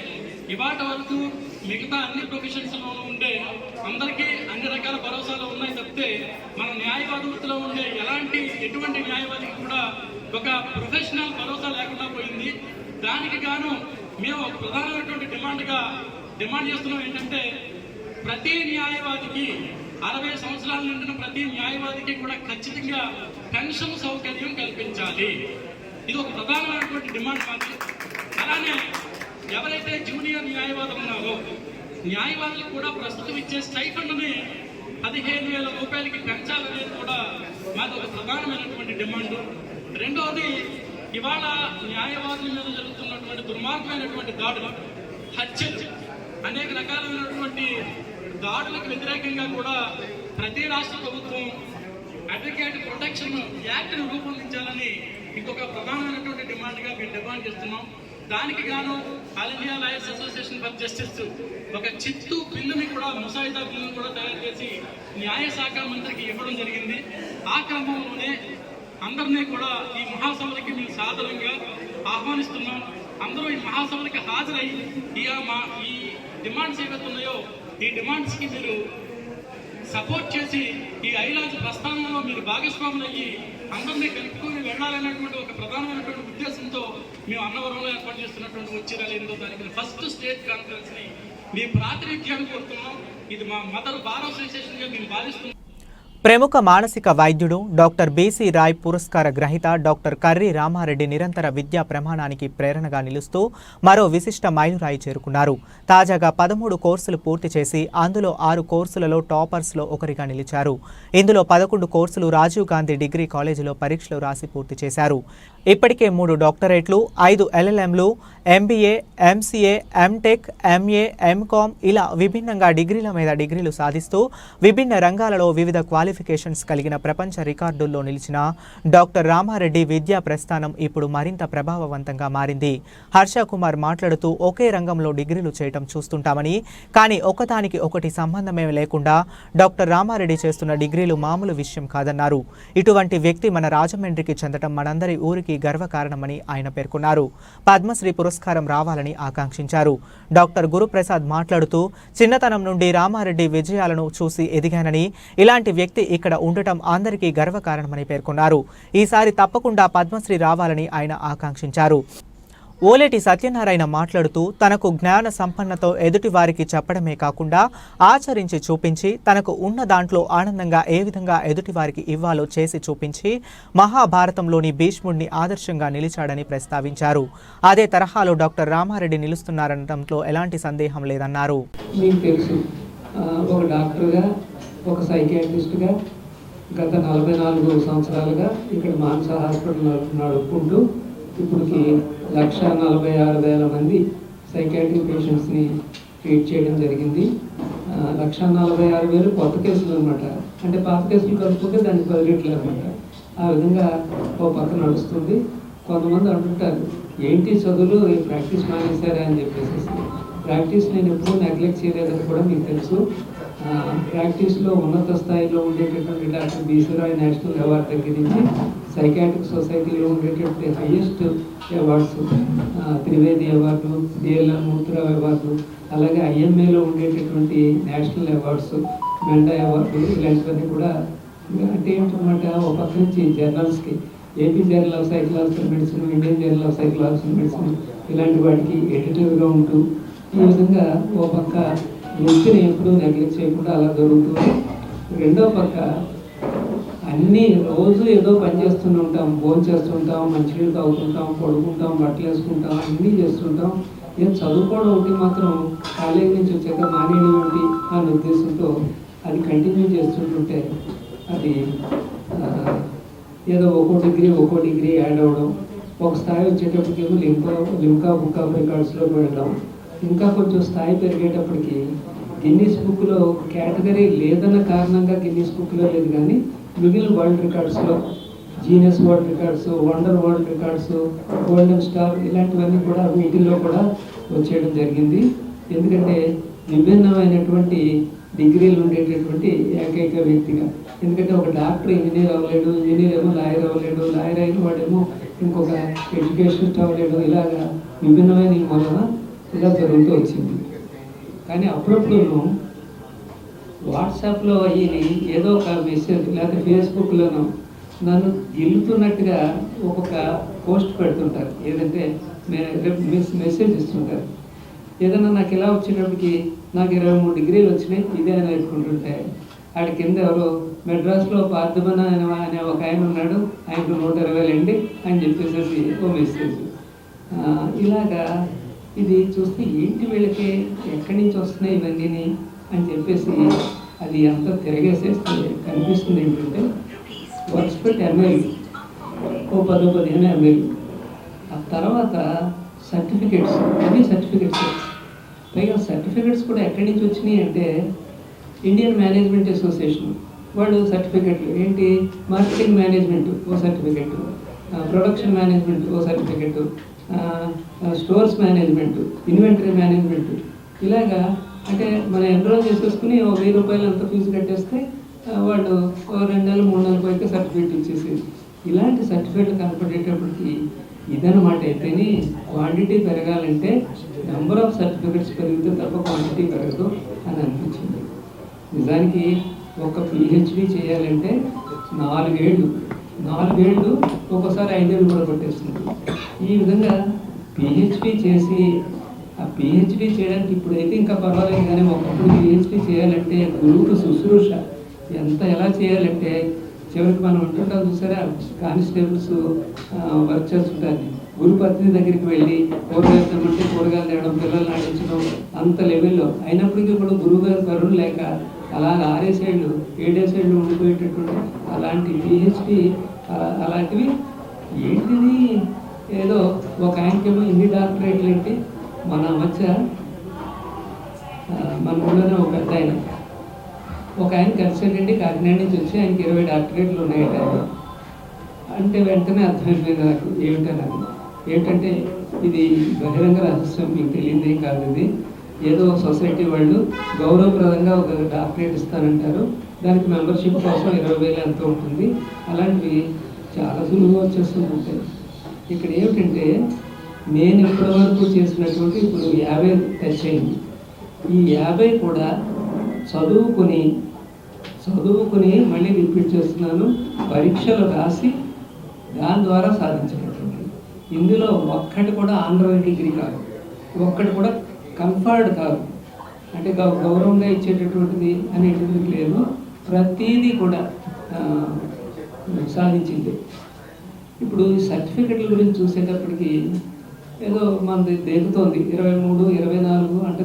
ఇవాటి వరకు మిగతా అన్ని ప్రొఫెషన్స్లోనూ ఉండే అందరికీ అన్ని రకాల భరోసాలు ఉన్నాయి తప్పితే మన న్యాయవాద వృత్తిలో ఉండే ఎటువంటి న్యాయవాదికి కూడా ఒక ప్రొఫెషనల్ భరోసా లేకుండా పోయింది. దానికి గాను మేము ఒక ప్రధానమైనటువంటి డిమాండ్ చేస్తున్నాం ఏంటంటే, ప్రతి న్యాయవాదికి 60 సంవత్సరాల నిండిన ప్రతి న్యాయవాదికి కూడా ఖచ్చితంగా పెన్షన్ సౌకర్యం కల్పించాలి. ఇది ఒక ప్రధానమైనటువంటి డిమాండ్ మాది. అలానే ఎవరైతే జూనియర్ న్యాయవాదులు ఉన్నారో న్యాయవాదులకు కూడా ప్రస్తుతం ఇచ్చే స్టైఫండ్ని 15,000 రూపాయలకి పెంచాలనేది కూడా మాది ఒక ప్రధానమైనటువంటి డిమాండ్. రెండవది, ఇవాళ న్యాయవాదుల మీద జరుగుతున్నటువంటి దుర్మార్గమైనటువంటి దాడులు, హత్యలు, అనేక రకాలైనటువంటి దాడులకు వ్యతిరేకంగా కూడా ప్రతి రాష్ట్ర ప్రభుత్వం అడ్వకేట్ ప్రొటెక్షన్ యాక్ట్ను రూపొందించాలని ఇంకొక ప్రధానమైనటువంటి డిమాండ్గా మేము డిమాండ్ చేస్తున్నాం. దానికి గాను all India lawyers association for justice ఒక చిత్తు బిల్లుని కూడా, ముసాయిదా బిల్లుని కూడా తయారు చేసి న్యాయశాఖ మంత్రికి ఇవ్వడం జరిగింది. ఆ క్రమంలోనే అందరినీ కూడా ఈ మహాసభలకి మేము సాధారణంగా ఆహ్వానిస్తున్నాం. అందరూ ఈ మహాసభలకి హాజరై ఈ డిమాండ్స్ ఏవైతే ఉన్నాయో ఈ డిమాండ్స్కి మీరు సపోర్ట్ చేసి ఈ ఐలాజ్ ప్రస్థానంలో మీరు భాగస్వాములు అయ్యి అందరినీ కలుపుకొని వెళ్ళాలనేటువంటి ఒక ప్రధానమైనటువంటి ఉద్దేశంతో మేము అన్నవరంలో ఏర్పాటు చేస్తున్నటువంటి వచ్చే 8వ తారీఖున ఫస్ట్ స్టేట్ కాన్ఫరెన్స్ని మీ ప్రాతినిధ్యాన్ని కోరుతున్నాం. ఇది మా మదర్ బార్ అసోసియేషన్గా మేము భావిస్తున్నాం. ప్రముఖ మానసిక వైద్యుడు డాక్టర్ బీసీ రాయ్ పురస్కార గ్రహీత డాక్టర్ కర్రీ రామారెడ్డి నిరంతర విద్యా ప్రమాణానికి ప్రేరణగా నిలుస్తూ మరో విశిష్ట మైలురాయి చేరుకున్నారు. తాజాగా 13 కోర్సులు పూర్తి చేసి అందులో 6 కోర్సులలో టాపర్స్లో ఒకరిగా నిలిచారు. ఇందులో 11 కోర్సులు రాజీవ్ గాంధీ డిగ్రీ కాలేజీలో పరీక్షలు రాసి పూర్తి చేశారు. ఇప్పటికే 3 డాక్టరేట్లు, 5 LLMలు, MBA, MCA, MTech, MA, MCOM ఇలా విభిన్నంగా డిగ్రీల మీద డిగ్రీలు సాధిస్తూ విభిన్న రంగాలలో వివిధ క్వాలిఫికేషన్స్ కలిగిన ప్రపంచ రికార్డుల్లో నిలిచిన డాక్టర్ రామారెడ్డి విద్యా ప్రస్థానం ఇప్పుడు మరింత ప్రభావవంతంగా మారింది. హర్ష కుమార్ మాట్లాడుతూ ఒకే రంగంలో డిగ్రీలు చేయటం చూస్తుంటామని, కానీ ఒకదానికి ఒకటి సంబంధమే లేకుండా డాక్టర్ రామారెడ్డి చేస్తున్న డిగ్రీలు మామూలు విషయం కాదన్నారు. ఇటువంటి వ్యక్తి మన రాజమండ్రికి చెందటం మనందరి ఊరికి గర్వకారణమని ఆయన పేర్కొన్నారు. పద్మశ్రీ పురస్కారం రావాలని ఆకాంక్షించారు. డాక్టర్ గురుప్రసాద్ మాట్లాడుతూ చిన్నతనం నుండి రామారెడ్డి విజయాలను చూసి ఎదిగానని, ఇలాంటి వ్యక్తి ఇక్కడ ఉండటం అందరికీ గర్వకారణమని పేర్కొన్నారు. ఈసారి తప్పకుండా పద్మశ్రీ రావాలని ఆయన ఆకాంక్షించారు. ఓలేటి సత్యనారాయణ మాట్లాడుతూ తనకు జ్ఞాన సంపన్నతో ఎదుటి వారికి చెప్పడమే కాకుండా ఆచరించి చూపించి తనకు ఉన్న దాంట్లో ఆనందంగా ఏ విధంగా ఎదుటి వారికి ఇవ్వాలో చేసి చూపించి మహాభారతంలోని భీష్ముడిని ఆదర్శంగా నిలిచాడని ప్రస్తావించారు. అదే తరహాలో డాక్టర్ రామారెడ్డి నిలుస్తున్నారనడంలో ఎలాంటి సందేహం లేదన్నారు. మీకు తెలుసు, ఒక డాక్టర్గా, ఒక సైకియాట్రిస్ట్గా గత 44 సంవత్సరాలుగా ఇక్కడ మానస హాస్పిటల్ నడుపుకుంటూ ఇప్పటికి 146,000 మంది సైకాట్రిక్ పేషెంట్స్ని ట్రీట్ చేయడం జరిగింది. 146,000 కొత్త కేసులు అనమాట. అంటే పాత కేసులు కలుపుకుంటే దానికి 10 రెట్లు అనమాట. ఆ విధంగా ఓ పక్క నడుస్తుంది. కొంతమంది అంటుంటారు, ఏంటి చదువులు ప్రాక్టీస్ మానేశారా అని చెప్పేసి. ప్రాక్టీస్ నేను ఎప్పుడూ నెగ్లెక్ట్ చేయలేదని కూడా మీకు తెలుసు. ప్రాక్టీస్లో ఉన్నత స్థాయిలో ఉండేటటువంటి doctor BC Roy national award దగ్గర నుంచి సైకాట్రిక్ సొసైటీలో ఉండేటటువంటి highest awards, Trivedi award, DLM Murthyrao award, అలాగే IMAలో ఉండేటటువంటి నేషనల్ అవార్డ్స్, మెండా అవార్డు, ఇలాంటివన్నీ కూడా అంటే ఏంటన్నమాట, ఒక పక్క నుంచి జర్నల్స్కి AP journal of psychological medicine, Indian journal of psychological medicine ఇలాంటి వాటికి ఎడిటర్గా ఉంటూ ఈ విధంగా ఓ పక్క వృత్తిని ఎప్పుడూ నెగ్లెక్ట్ చేయకుండా అలా జరుగుతుంది. రెండో పక్క అన్నీ రోజు ఏదో పని చేస్తూనే ఉంటాం, భోజనం చేస్తుంటాం, మంచినీళ్ళు తాగుతుంటాం, పడుకుంటాం, బట్టలు వేసుకుంటాం, అన్నీ చేస్తుంటాం. ఏం చదువుకోవడం ఒకటి మాత్రం కాలేజీ నుంచి వచ్చాక మానేయడం ఏంటి అనే ఉద్దేశంతో అది కంటిన్యూ చేస్తుంటుంటే అది ఏదో ఒక్కో డిగ్రీ యాడ్ అవ్వడం, ఒక స్థాయి వచ్చేటప్పటికేమో లిమ్కా బుక్ ఆఫ్ రికార్డ్స్లోకి వెళ్ళడం, ఇంకా కొంచెం స్థాయి పెరిగేటప్పటికి గిన్నీస్ బుక్లో కేటగిరీ లేదన్న కారణంగా గిన్నీస్ బుక్లో లేదు, కానీ మిగిలిన వరల్డ్ రికార్డ్స్లో genius world records, wonder world records, golden star ఇలాంటివన్నీ కూడా వీటిల్లో కూడా వచ్చేయడం జరిగింది. ఎందుకంటే విభిన్నమైనటువంటి డిగ్రీలు ఉండేటటువంటి ఏకైక వ్యక్తిగా ఎందుకంటే ఒక డాక్టర్ ఇంజనీర్ అవ్వలేడు, ఇంజనీర్ ఏమో లాయర్ అవ్వలేడు, లాయర్ అయిన వాడేమో ఇంకొక ఎడ్యుకేషనిస్ట్ అవ్వలేడు. ఇలాగా విభిన్నమైన ఈ వలన ఇలా జరుగుతూ వచ్చింది. కానీ అప్పుడప్పుడు వాట్సాప్లో అయ్యి ఏదో ఒక మెసేజ్ లేకపోతే ఫేస్బుక్లోనో నన్ను గిల్లుతున్నట్టుగా ఒక్కొక్క పోస్ట్ పెడుతుంటారు, ఏదంటే మెసేజ్ ఇస్తుంటారు. ఏదైనా నాకు ఇలా వచ్చేటప్పటికి నాకు 23 డిగ్రీలు వచ్చినాయి ఇదే అని పెట్టుకుంటుంటే ఆడ కింద ఎవరో మెడ్రాస్లో పార్థమన అనే ఒక ఆయన ఉన్నాడు, ఆయనకు 120,000 అండి అని చెప్పేసి ఓ మెసేజ్. ఇలాగా ఇది చూస్తే ఏంటి వీళ్ళకి ఎక్కడి నుంచి వస్తున్నాయి ఇవన్నీ అని చెప్పేసి అది అంతా తిరగేసేస్తే కనిపిస్తుంది ఏంటంటే వర్క్స్పెట్ ఎంఎల్ ఓ 10-15 ఎంఎల్, ఆ తర్వాత సర్టిఫికెట్స్, అన్ని సర్టిఫికెట్స్. పైగా సర్టిఫికెట్స్ కూడా ఎక్కడి నుంచి వచ్చినాయి అంటే ఇండియన్ మేనేజ్మెంట్ అసోసియేషన్ వాళ్ళు సర్టిఫికెట్లు ఏంటి, మార్కెటింగ్ మేనేజ్మెంట్ ఓ సర్టిఫికెట్, ప్రొడక్షన్ మేనేజ్మెంట్ ఓ certificate, stores management, inventory management. ఇలాగా అంటే మనం ఎన్రోల్ చేసేసుకుని ఓ 1000 రూపాయలు అంత ఫీజు కట్టేస్తే వాళ్ళు 2 నెలలు 3 నెలల పైకి సర్టిఫికెట్ ఇచ్చేసేది. ఇలాంటి సర్టిఫికెట్లు కనపడేటప్పటికి ఇదన్నమాట. అయితేనే క్వాంటిటీ పెరగాలంటే నెంబర్ ఆఫ్ సర్టిఫికెట్స్ పెరిగితే తప్ప క్వాంటిటీ పెరగదు అని అనిపించింది. నిజానికి ఒక పిహెచ్డి చేయాలంటే 4 ఏళ్ళు ఒక్కోసారి 5 ఏళ్ళు కూడా పట్టేస్తుంది. ఈ విధంగా పిహెచ్డి చేసి ఆ పిహెచ్డి చేయడానికి ఇప్పుడైతే ఇంకా పర్వాలేదు, కానీ ఒకప్పుడు పిహెచ్డి చేయాలంటే గురువుకు శుశ్రూష ఎలా చేయాలంటే చివరికి మనం ఉంటుంటాం చూసారా, కానిస్టేబుల్స్ వర్క్ చేస్తుంటారు, గురు పత్ని దగ్గరికి వెళ్ళి కూరగాయలు తెమ్మంటే కూరగాయలు తేవడం, పిల్లల్ని ఆడించడం, అంత లెవెల్లో అయినప్పటికీ కూడా గురువు గారు కరుణ లేక అలా 6 ఏళ్ళు 7 ఏళ్ళు ఉండిపోయేటటువంటి అలాంటి పిహెచ్డి అలాంటివి ఏంటిది. ఏదో ఒక ఆయనకేమో ఇన్ని డాక్టరేట్లు ఏంటి, మన మధ్య మన ఊళ్ళోనే ఒక పెద్ద ఆయన కలిసాడండి, కాకినాడ నుంచి వచ్చి ఆయనకి 20 డాక్టరేట్లు ఉన్నాయట. అంటే వెంటనే అర్థమైపోయింది నాకు ఏంటంటే ఇది బహిరంగ రహస్యం, మీకు తెలియదేం కాదు. ఇది ఏదో సొసైటీ వాళ్ళు గౌరవప్రదంగా ఒక డాక్టరేట్ ఇస్తారంటారు, దానికి మెంబర్షిప్ కోసం 20,000 ఎంతో ఉంటుంది. అలాంటివి చాలా సులువుగా వచ్చేస్తుంటాయి. ఇక్కడ ఏమిటంటే నేను ఇప్పటివరకు చేసినటువంటి ఇప్పుడు 50 టచ్ అయింది. ఈ 50 కూడా చదువుకుని మళ్ళీ రిపీట్ చేస్తున్నాను, పరీక్షలు రాసి దాని ద్వారా సాధించినటువంటి. ఇందులో ఒక్కటి కూడా ఆనరరీ డిగ్రీ కాదు, ఒక్కటి కూడా కన్ఫర్డ్ కాదు, అంటే గౌరవంగా ఇచ్చేటటువంటిది అనేటువంటిది లేదు. ప్రతిదీ కూడా సాధించింది. ఇప్పుడు ఈ సర్టిఫికెట్ల గురించి చూసేటప్పటికి ఏదో మనది దేకుతోంది, 23, 24 అంటే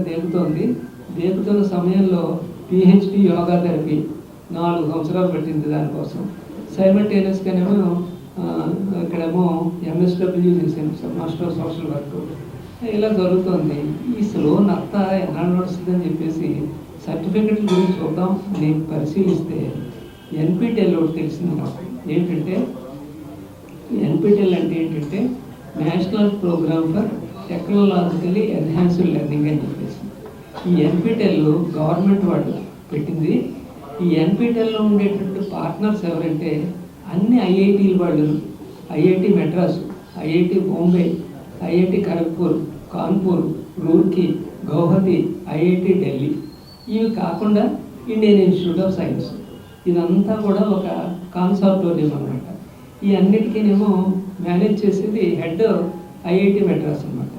దేకుతున్న సమయంలో పిహెచ్డి యోగా థెరపీ 4 సంవత్సరాలు పట్టింది దానికోసం. సైమల్టేనియస్గానేమో ఇక్కడేమో ఎంఎస్డబ్ల్యూ చేశాను, మాస్టర్ ఆఫ్ సోషల్ వర్క్. ఇలా జరుగుతుంది. ఈ స్లో నత్త ఎలా నడుస్తుందని చెప్పేసి సర్టిఫికెట్ల గురించి చూద్దాం నేను పరిశీలిస్తే ఎన్పిటిఎల్ ఒకటి తెలిసింది నాకు. ఏంటంటే ఎన్పిటిఎల్ అంటే ఏంటంటే national programme for technologically enhanced learning అని చెప్పేసి. ఈ ఎన్పిటిఎల్ గవర్నమెంట్ వాళ్ళు పెట్టింది. ఈ ఎన్పిటిఎల్లో ఉండేటువంటి పార్ట్నర్స్ ఎవరంటే అన్ని ఐఐటీలు వాళ్ళు, IIT Madras, IIT Bombay, IIT Kharagpur, Kanpur, Roorkee, Guwahati, IIT Delhi, ఇవి కాకుండా ఇండియన్ ఇన్స్టిట్యూట్ ఆఫ్ సైన్స్. ఇదంతా కూడా ఒక కాన్సార్టోరియం అనమాట. ఈ అన్నిటికీనేమో మేనేజ్ చేసేది హెడ్ ఐఐటి మెడ్రాస్ అనమాట.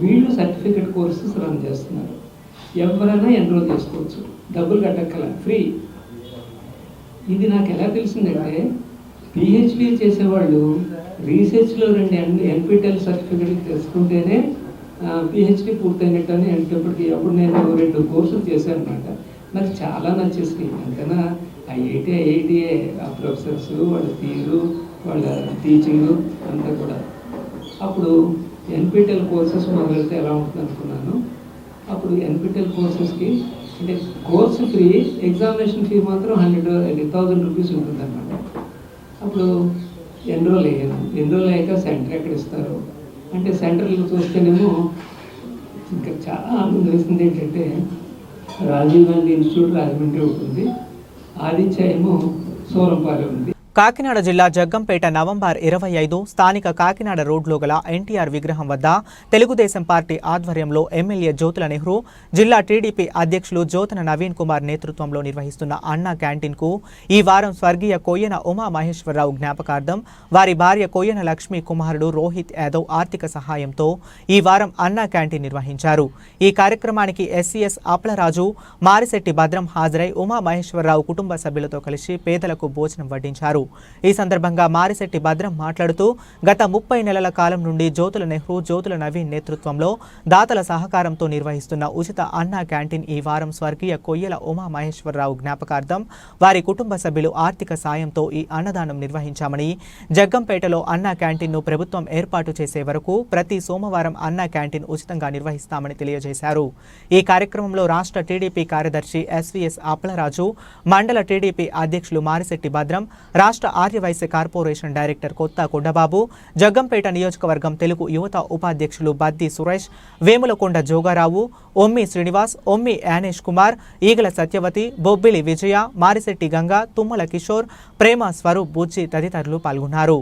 వీళ్ళు సర్టిఫికెట్ కోర్సెస్ రన్ చేస్తున్నారు. ఎవరైనా ఎన్రోల్ చేసుకోవచ్చు, డబ్బులు కట్టక్కల, ఫ్రీ. ఇది నాకు ఎలా తెలిసిందంటే పిహెచ్డీ చేసేవాళ్ళు రీసెర్చ్లో 2 ఎన్పిటిఎల్ సర్టిఫికెట్లు తెచ్చుకుంటేనే పిహెచ్డీ పూర్తయినట్టు అని అనేటప్పటికి అప్పుడు నేను 2 కోర్సులు చేశాను అనమాట. నాకు చాలా నచ్చేసినాయి. అంతేనా ఐఐటిఏ ఆ ప్రొఫెసర్స్, వాళ్ళ తీరు, వాళ్ళ టీచింగు అంతా కూడా. అప్పుడు ఎన్పిటిఎల్ కోర్సెస్ మొదలెడితే ఎలా ఉంటుంది అనుకున్నాను. అప్పుడు ఎన్పిటిఎల్ కోర్సెస్కి అంటే కోర్సు ఫ్రీ, ఎగ్జామినేషన్ ఫీ మాత్రం 1,000 రూపీస్ ఉంటుంది అన్నమాట. అప్పుడు ఎన్రోల్ అయ్యాక సెంటర్ ఎక్కడ ఇస్తారు అంటే సెంటర్లు చూస్తేనేమో ఇంకా చాలా ఆనందం వేసింది. ఏంటంటే రాజీవ్ గాంధీ ఇన్స్టిట్యూట్ రాజమండ్రి ఉంటుంది, ఆదిత్య ఏమో సోలంపాలెం ఉంది. కాకినాడ జిల్లా జగ్గంపేట నవంబర్ 25 స్థానిక కాకినాడ రోడ్లో గల ఎన్టీఆర్ విగ్రహం వద్ద తెలుగుదేశం పార్టీ ఆధ్వర్యంలో ఎమ్మెల్యే జ్యోతుల నెహ్రూ, జిల్లా టీడీపీ అధ్యక్షులు జ్యోతన నవీన్ కుమార్ నేతృత్వంలో నిర్వహిస్తున్న అన్నా క్యాంటీన్కు ఈ వారం స్వర్గీయ కొయ్యన ఉమామహేశ్వరరావు జ్ఞాపకార్థం వారి భార్య కొయ్యన లక్ష్మీ కుమారుడు రోహిత్ యాదవ్ ఆర్థిక సహాయంతో ఈ వారం అన్నా క్యాంటీన్ నిర్వహించారు. ఈ కార్యక్రమానికి ఎస్సీఎస్ అప్లరాజు, మారిశెట్టి భద్రం హాజరై ఉమామహేశ్వరరావు కుటుంబ సభ్యులతో కలిసి పేదలకు భోజనం వడ్డించారు. ఈ సందర్భంగా మారిశెట్టి భద్రం మాట్లాడుతూ గత 30 నెలల కాలం నుండి జ్యోతుల నెహ్రూ, జ్యోతుల నవీన్ నేతృత్వంలో దాతల సహకారంతో నిర్వహిస్తున్న ఉచిత అన్నా క్యాంటీన్ ఈ వారం స్వర్గీయ కొయ్యల ఉమామహేశ్వరరావు జ్ఞాపకార్థం వారి కుటుంబ సభ్యులు ఆర్థిక సాయంతో ఈ అన్నదానం నిర్వహించామని, జగ్గంపేటలో అన్నా క్యాంటీన్ను ప్రభుత్వం ఏర్పాటు చేసే వరకు ప్రతి సోమవారం అన్నా క్యాంటీన్ ఉచితంగా నిర్వహిస్తామని తెలియజేశారు. ఈ కార్యక్రమంలో రాష్ట్ర టీడీపీ కార్యదర్శి ఎస్వీఎస్ అప్లరాజు, మండల టీడీపీ అధ్యక్షులు మారిశెట్టి భద్రం, రాష్ట్ర ఆర్యవైశ్య కార్పొరేషన్ డైరెక్టర్ కొత్త కొండబాబు, జగ్గంపేట నియోజకవర్గం తెలుగు యువత ఉపాధ్యక్షులు బద్ది సురేష్, వేములకొండ జోగారావు, ఒమ్మి శ్రీనివాస్, ఒమ్మి యానేష్ కుమార్, ఈగల సత్యవతి, బొబ్బిలి విజయ, మారిశెట్టి గంగా, తుమ్మల కిషోర్, ప్రేమ స్వరూప్ బుజ్జి తదితరులు పాల్గొన్నారు.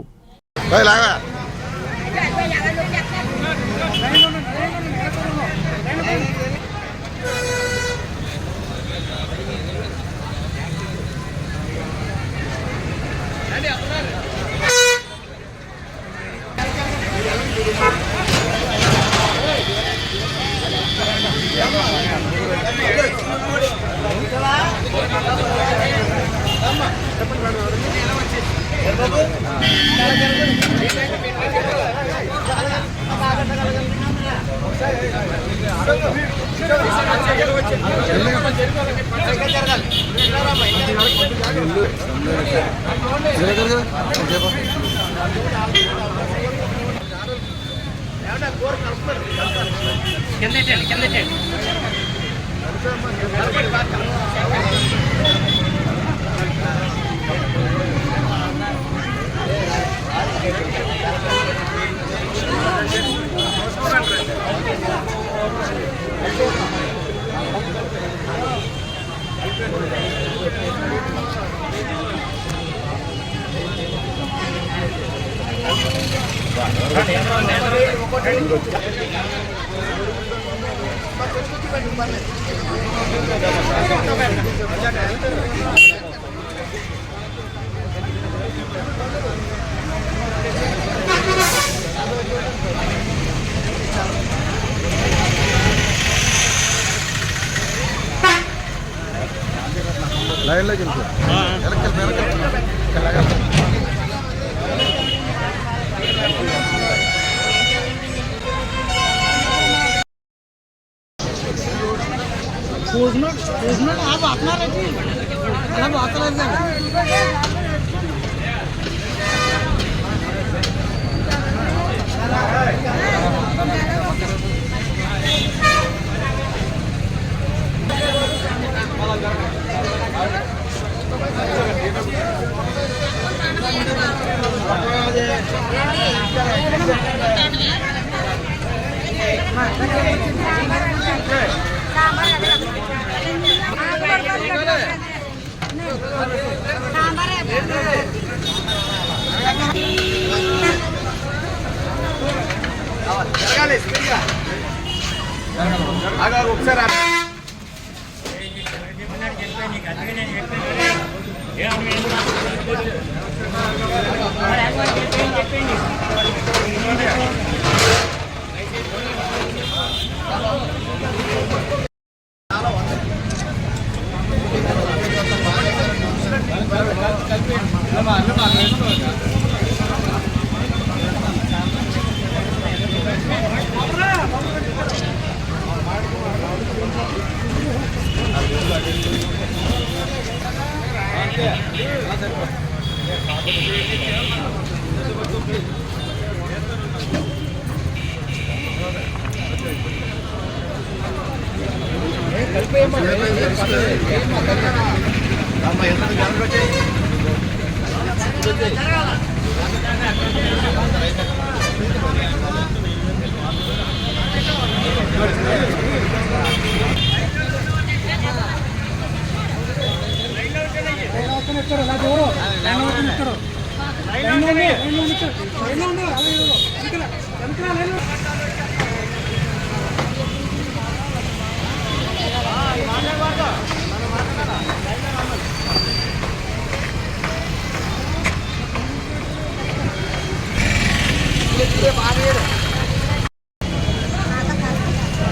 आप अपना रखिए, हम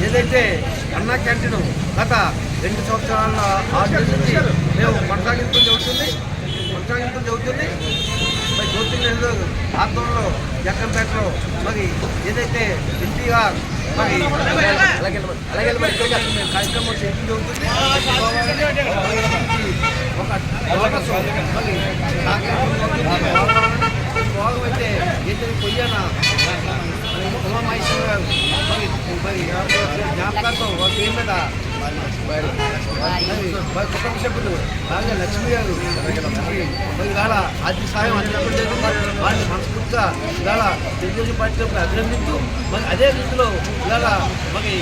ఏదైతే అన్నా క్యాంటీన్ గత 2 సంవత్సరాల మేము కొనసాగించడం జరుగుతుంది మరి జ్యోతి నెహ్రూ ఆధ్వర్యంలో జగ్గంపేటలో మరి ఏదైతే ఎన్టీఆర్ మరి అలాగే మేము కార్యక్రమం చేయడం జరుగుతుంది. ఒక మరి భాగం అయితే ఏదైతే పొయ్యాన ఉమామహేశ్వర గారు మరి జ్ఞాపకాలతో వాళ్ళ పేరు మీద వారి కుటుంబ సభ్యులు అలాగే లక్ష్మి గారు మరి ఇవాళ ఆర్థిక సాయం అందించడం వాళ్ళని మనస్ఫూర్తిగా ఇవాళ తెలుగుదేశం పార్టీ అభినందిస్తూ మరి అదే రీతిలో ఇవాళ మరి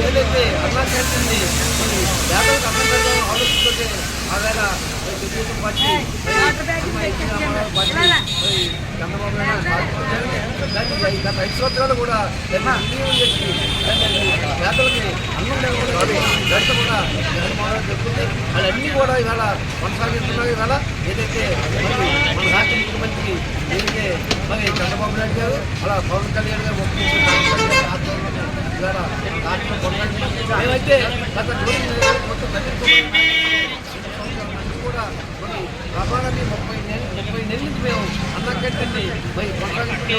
ఏదైతే అన్నా క్యాంటీన్ని మరి వ్యాపారికి అభినందన ఆలోచిస్తుంటే ఆవేళ తెలుగుదేశం పార్టీ చంద్రబాబు నాయుడు దాన్ని గత 5 సంవత్సరాలు కూడా వినియోగం చేసి పేదలకి అన్నం లేకపోతే కూడా చెప్తుంది. వాళ్ళన్నీ కూడా ఇవాళ కొనసాగిస్తున్నారు. ఇవాళ ఏదైతే మన రాష్ట్ర ముఖ్యమంత్రి ఏదైతే మరి చంద్రబాబు నాయుడు గారు అలా పవన్ కళ్యాణ్ గారు ఇవాళ రాష్ట్రం కొనసాగిస్తున్నారు. మేమైతే గత కూడా మరి ప్రమాణాన్ని 30 నెలల నుంచి మేము అన్నా క్యాంటీన్ని మరి కొనసాగిస్తున్న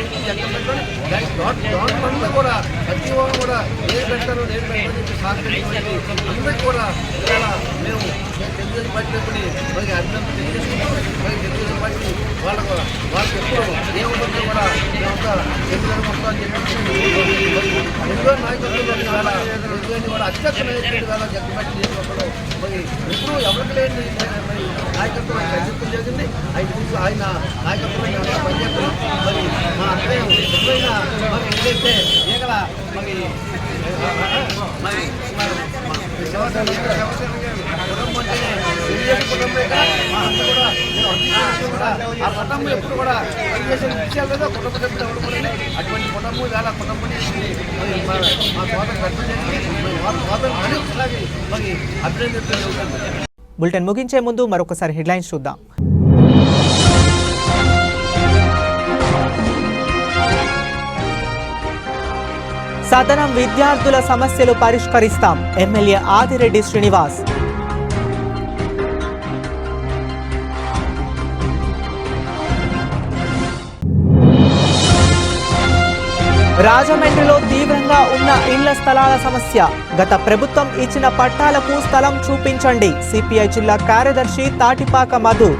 దాంట్లో కూడా ప్రతి వాళ్ళు కూడా ఏది పెడతారో చెప్పి సహకరించడానికి అందరికీ కూడా ఇవాళ మేము తెలుగుదేశం పార్టీ మరి అభినందన తెలియజేసుకుంటాం. మరి తెలుగుదేశం పార్టీ వాళ్ళకి ఎప్పుడు ఏముంటుందో కూడా మేమంతా తెలుగుదేశం వస్తామని చెప్పి ఎన్నో నాయకత్వంలో ఇవాళ తెలుగుని కూడా అత్యంత వేళ జగ్గంపేట నియోజకవర్గంలో మరి ఎప్పుడు ఎవరికి లేని మరి నాయకత్వం కల్పించడం జరిగింది. ఆయన నాయకత్వంలో పనిచేస్తాం. మరి మా అక్కడే ఎప్పుడైనా మరి ఏదైతే ఏగల మరి కుటుంబం అంటేనే తెలుగుదేశం కుటుంబమే కదా. మా అంతా కూడా ఆ కుటుంబం ఎప్పుడు కూడా తెలుగుదేశం విషయాలు లేదా కుటుంబ సభ్యులు ఎవరు కూడా అటువంటి కుటుంబం వేళ కుటుంబం మా సోదరు సోదరు మరొకసారి మరి అభినందించడం జరుగుతుంది. బులెటిన్ ముగించే ముందు మరొకసారి హెడ్లైన్స్ చూద్దాం. సదనం విద్యార్థుల సమస్యలు పరిష్కరిస్తాం ఎమ్మెల్యే ఆదిరెడ్డి శ్రీనివాస్. రాజమండ్రిలో తీవ్రంగా ఉన్న ఇళ్ల స్థలాల సమస్య. గత ప్రభుత్వం ఇచ్చిన పట్టాలకు స్థలం చూపించండి. సిపిఐ జిల్లా కార్యదర్శి తాటిపాక మధు.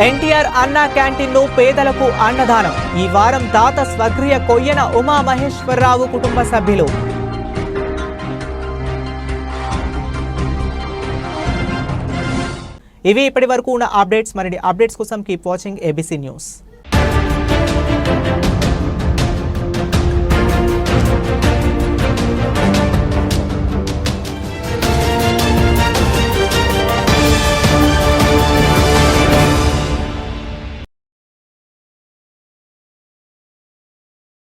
ఎన్టీఆర్ అన్నా క్యాంటీన్ను పేదలకు అన్నదానం. ఈ వారం దాత స్వగ్రియ కొయ్యన ఉమామహేశ్వరరావు కుటుంబ సభ్యులు. ఇవి ఇప్పటి వరకు ఉన్న అప్డేట్స్. మరిన్ని అప్డేట్స్ కోసం కీప్ వాచింగ్ ఏబీసీ న్యూస్.